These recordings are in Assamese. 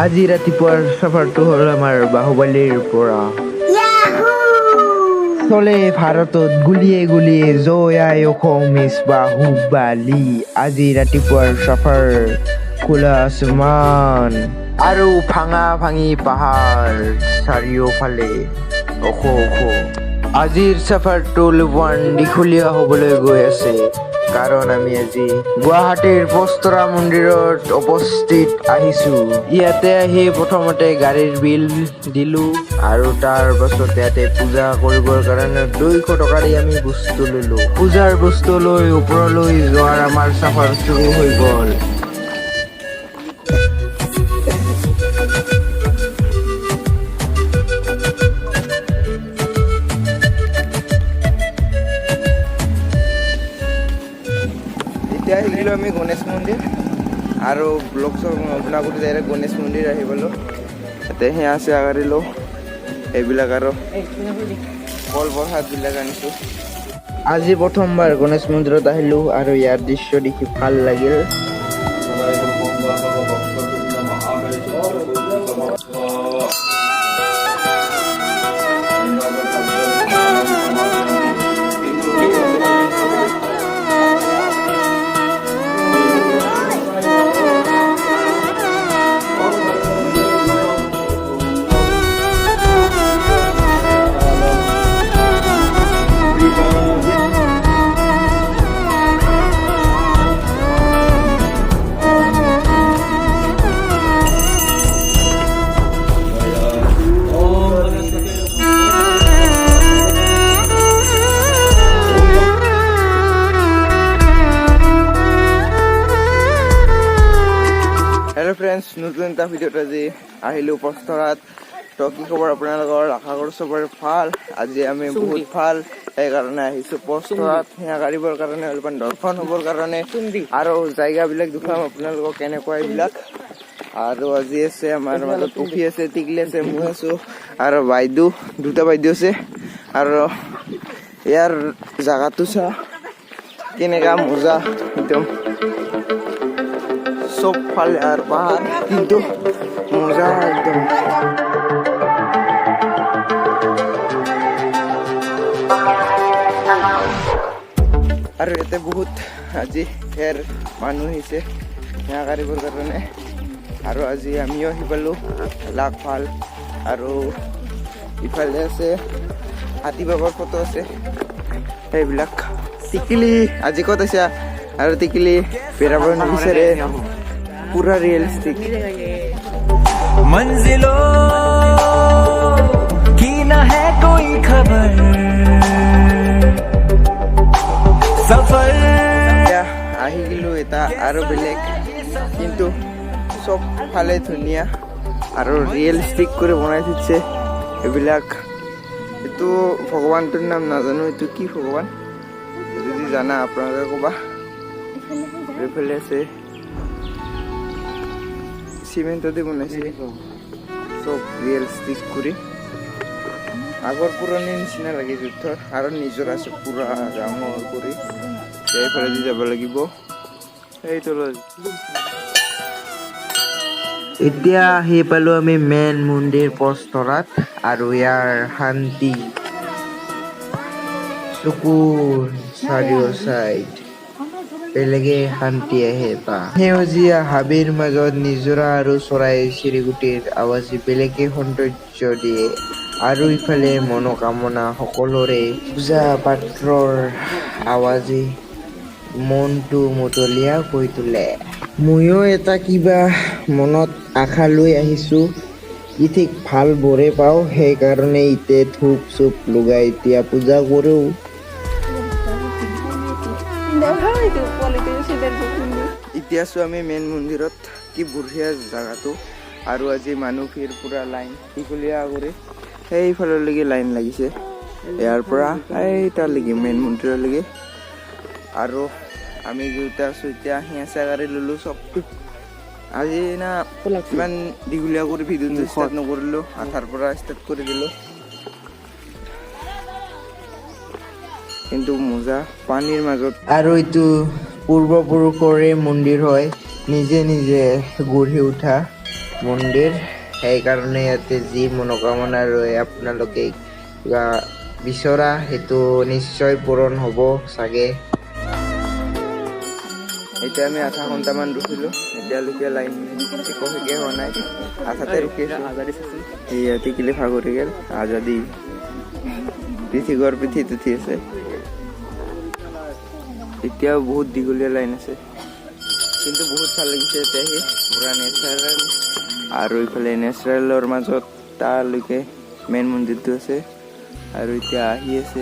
আজি ৰাতিপুৱাৰ সফৰটো হ'ল আমাৰ বাহুবলীৰ পৰা চলে ভাৰতত গুলিয়ে গুলিয়ে জয় আই অসম ইজ বাহুবালী। আজি ৰাতিপুৱাৰ সফৰ খোলা আসমান আৰু ভাঙা ভাঙি পাহাৰ চাৰিওফালে ওখ ওখ। আজিৰ সফৰটো অলপমান দীঘলীয়া হ'বলৈ গৈ আছে কাৰণ আমি আজি গুৱাহাটীৰ পস্তৰা মন্দিৰত উপস্থিত আহিছো। ইয়াতে আহি প্ৰথমতে গাড়ীৰ বিল দিলো আৰু তাৰ পাছত ইয়াতে পূজা কৰিবৰ কাৰণে 200 টকা দি আমি বস্তু ললো। পূজাৰ বস্তু লৈ ওপৰলৈ যোৱাৰ আমাৰ সফৰ শুৰু হৈ গ'ল। এতিয়া আহিলোঁ আমি গণেশ মন্দিৰ আৰু ব্লগ চগ নবনাবলৈ ডাইৰেক্ট গণেশ মন্দিৰ আহি পালোঁ। ইয়াতে সেয়া আছে আগাৰিলোঁ এইবিলাক আৰু কল প্ৰসাদবিলাক আনিছোঁ। আজি প্ৰথমবাৰ গণেশ মন্দিৰত আহিলোঁ আৰু ইয়াৰ দৃশ্য দেখি ভাল লাগিল। হেল্ল' ফ্ৰেণ্ডছ, নতুন এটা ভিডিঅ'ত আজি আহিলোঁ পস্তৰাত। তো কি খবৰ আপোনালোকৰ? আশা কৰোঁ চবৰে ভাল। আজি আমি বহুত ভাল সেইকাৰণে আহিছোঁ পস্তৰাত সেয়া কাঢ়িবৰ কাৰণে, অলপমান দৰ্শন হ'বৰ কাৰণে আৰু জেগাবিলাক দেখুৱাম আপোনালোকক কেনেকুৱা এইবিলাক। আৰু আজি আছে আমাৰ মাজত পক্ষী আছে, টিকলি আছে, মই আছোঁ আৰু বাইদেউ, দুটা বাইদেউ আছে। আৰু ইয়াৰ জেগাটো চা কেনেকা মজা, একদম সব ফালে আৰ পাহাড়, কিন্তু মজা একদম। আৰু ইয়াতে বহুত আজি ফেৰ মানুহ আহিছে সেয়া কাঢ়িবৰ কাৰণে। আৰু আজি আমিও আহি পালোঁ, লাখ ভাল। আৰু ইফালে আছে হাতী বাবৰ ফটো আছে সেইবিলাক। টিকলি আজি ক'ত আছে? আৰু টিকলি পেৰাব নিবিচাৰে, पूरा रियलिस्टिक। मंजिलों की न है कोई खबर, सफर আহি গেলো এটা আৰু বেলেগ, কিন্তু সব ফালে ধুনীয়া আৰু ৰিয়েলিষ্টিক কৰি বনাই থৈছে এইবিলাক। এইটো ভগৱানটোৰ নাম নাজানো, এইটো কি ভগৱান যদি জানা আপোনালোকে ক'বা। এইফালে আছে চিমেণ্টতে বনাইছে, চব ৰিয়েলিষ্টিক কৰি। আগৰ পুৰণি নিচিনা লাগে যুদ্ধৰ, আৰু নিজৰ আছে পুৰা ডাঙৰ কৰি। এইফালে দি যাব লাগিব এইটো। এতিয়া আহি পালোঁ আমি মেইন মন্দিৰ পস্তৰাত আৰু ইয়াৰ শান্তি চকুৰ চাৰিও চাইড বেলেগে শান্তি আহে পা। সেউজীয়া হাবিৰ মাজত নিজৰা আৰু চৰাই চিৰিকটিৰ আৱাজে বেলেগে সৌন্দৰ্য দিয়ে। আৰু ইফালে মনোকামনা সকলোৰে পূজা পাত্ৰৰ আৱাজে মনটো মতলীয়া কৰি তোলে। ময়ো এটা কিবা মনত আশা লৈ আহিছোঁ, কি ঠিক ভাল বৰে পাওঁ, সেইকাৰণে ইতে ধূপ চুপ লগাই এতিয়া পূজা কৰোঁ। এতিয়া আছোঁ আমি মেইন মন্দিৰত, কি বঢ়িয়া জাগাটো। আৰু আজি মানুহ ভিৰ পুৰা লাইন দীঘলীয়া কৰি সেইফাললৈকে লাইন লাগিছে, ইয়াৰ পৰা এইটালৈকে মেইন মন্দিৰলৈকে। আৰু আমি দুটা আছোঁ এতিয়া, সেঁচা গাড়ী ল'লোঁ চব। আজি না ইমান দীঘলীয়া কৰি ভিডিঅ'টো ষ্টাৰ্ট নকৰিলোঁ, আধাৰ পৰা ষ্টাৰ্ট কৰি দিলোঁ। কিন্তু মজা পানীৰ মাজত। আৰু এইটো পূৰ্বপুৰুষৰে মন্দিৰ হয়, নিজে নিজে গঢ়ি উঠা মন্দিৰ সেইকাৰণে ইয়াতে যি মনোকামনা ৰয় আপোনালোকে কিবা বিচৰা সেইটো নিশ্চয় পূৰণ হ'ব চাগে। এতিয়া আমি আধা ঘণ্টামান ৰখিলোঁ, এতিয়ালৈকে লাইন একো শেষে হোৱা নাই, আধাতে ৰখি আছোঁ। এয়া টিকিলি ভাগৰি গ'ল, আজাদী পিঠিগৰ পিঠিত উঠি আছে। এতিয়াও বহুত দীঘলীয়া লাইন আছে, কিন্তু বহুত ভাল লাগিছে এতিয়া আহি, পুৰা নেচাৰেল। আৰু ইফালে নেচাৰেলৰ মাজত তালৈকে মেইন মন্দিৰটো আছে। আৰু এতিয়া আহি আছে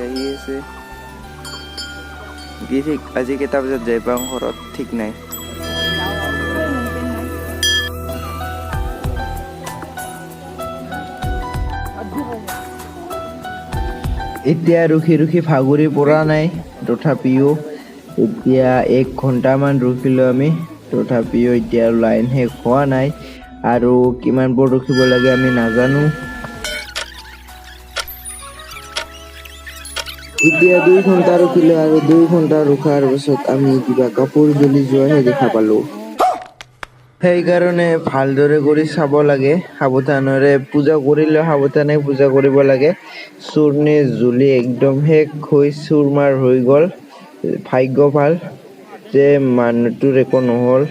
কি ঠিক আজি কেইটা বজাত যাই পাওঁ ঘৰত ঠিক নাই। এতিয়া ৰখি ভাগৰি পৰা নাই, তথাপিও এতিয়া 1 ঘণ্টামান ৰখিলোঁ আমি, তথাপিও এতিয়া লাইন শেষ হোৱা নাই আৰু কিমান পৰ ৰখিব লাগে আমি নাজানো। এতিয়া 2 ঘণ্টা ৰখিলোঁ আৰু 2 ঘণ্টা ৰখাৰ পাছত আমি কিবা কাপোৰ জ্বলি যোৱাহে দেখা পালোঁ। সেইকাৰণে ভালদৰে কৰি চাব লাগে, সাৱধানেৰে পূজা কৰিলে সাৱধানে পূজা কৰিব লাগে। চূৰ্ণে জ্বলি একদম শেষ হৈ চুৰমাৰ হৈ গ'ল। ভাগ্য ভাল যে মানুহটোৰ একো নহ'ল,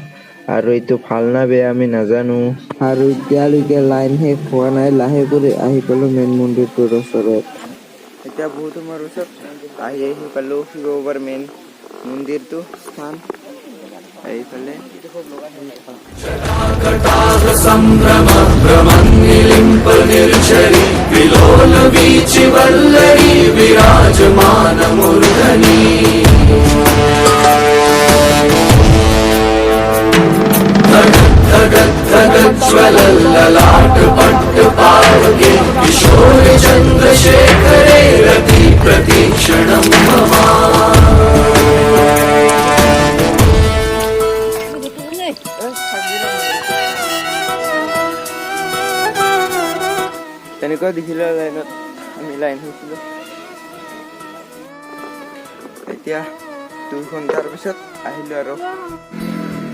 আৰু এইটো ভাল না বেয়া আমি নাজানো। আৰু এতিয়ালৈকে লাইন শেষ হোৱা নাই, লাহে কৰি আহি পালোঁ মেইন মন্দিৰটোৰ ওচৰত। এতিয়া বহুত সময়ৰ পিছত আহি পালোঁ শিৱ বাবাৰ মেইন মন্দিৰটো স্থান। এইফালে তেনেকুৱা দেখিলে লাইনত আমি লাইন হৈছিলোঁ। এতিয়া 2 ঘণ্টাৰ পিছত আহিলোঁ আৰু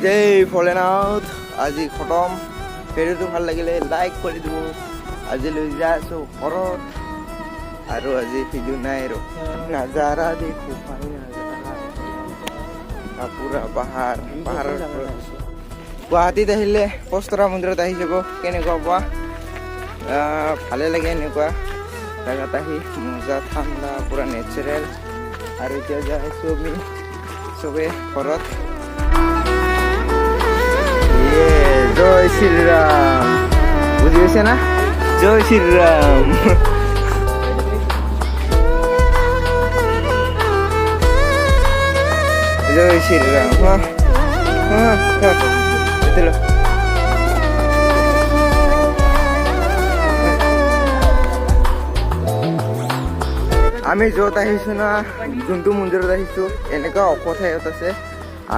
জয় ভোলেনাথ। আজি খতম। ভিডিঅ'টো ভাল লাগিলে লাইক কৰি দিব। আজিলৈ যাই আছোঁ ঘৰত, আৰু আজি ভিডিঅ' নাই আৰু নাজাৰা দেখো পুৰা পাহাৰৰ গুৱাহাটীত আহিলে পস্তৰা মন্দিৰত আহি যাব, কেনেকুৱা পোৱা ভালে লাগে এনেকুৱা জেগাত আহি, মজা ঠাণ্ডা পুৰা নেচাৰেল। আৰু এতিয়া যাই আছোঁ আমি চবে ঘৰত। জয় শ্ৰীৰাম, বুজি পাইছে না? জয় শ্ৰীৰাম। জয় শ্ৰীৰাম। আমি য'ত আহিছোঁ না, যোনটো মন্দিৰত আহিছোঁ এনেকুৱা ওখ ঠাইত আছে।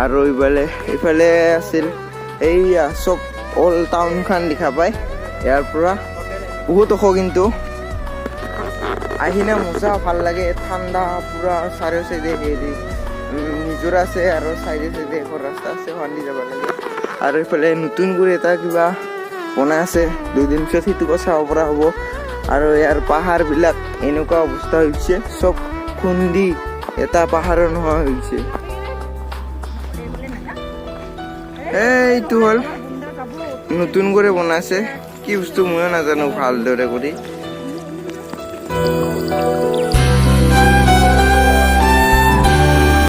আৰু এইফালে আছিল এইয়া চব অল্ড টাউনখন দেখা পায়। ইয়াৰ পৰা বহুত ওখ, কিন্তু আহিনে মজা ভাল লাগে, ঠাণ্ডা পুৰা। চাৰিও চাইডে হেৰি নিজৰা আছে আৰু চাইডে এখন ৰাস্তা আছে, ফান্দি যাব লাগে। আৰু এইফালে নতুন কৰি এটা কিবা বনাই আছে, 2 দিন পিছত সেইটোকো চাব পৰা হ'ব। আৰু ইয়াৰ পাহাৰবিলাক এনেকুৱা অৱস্থা হৈছে, চব খুন্দি এটা পাহাৰৰ নোহোৱা হৈছে। এইটো হ'ল নতুন কৰি বনাইছে, কি বস্তু ময়ো নাজানো ভালদৰে কৰি।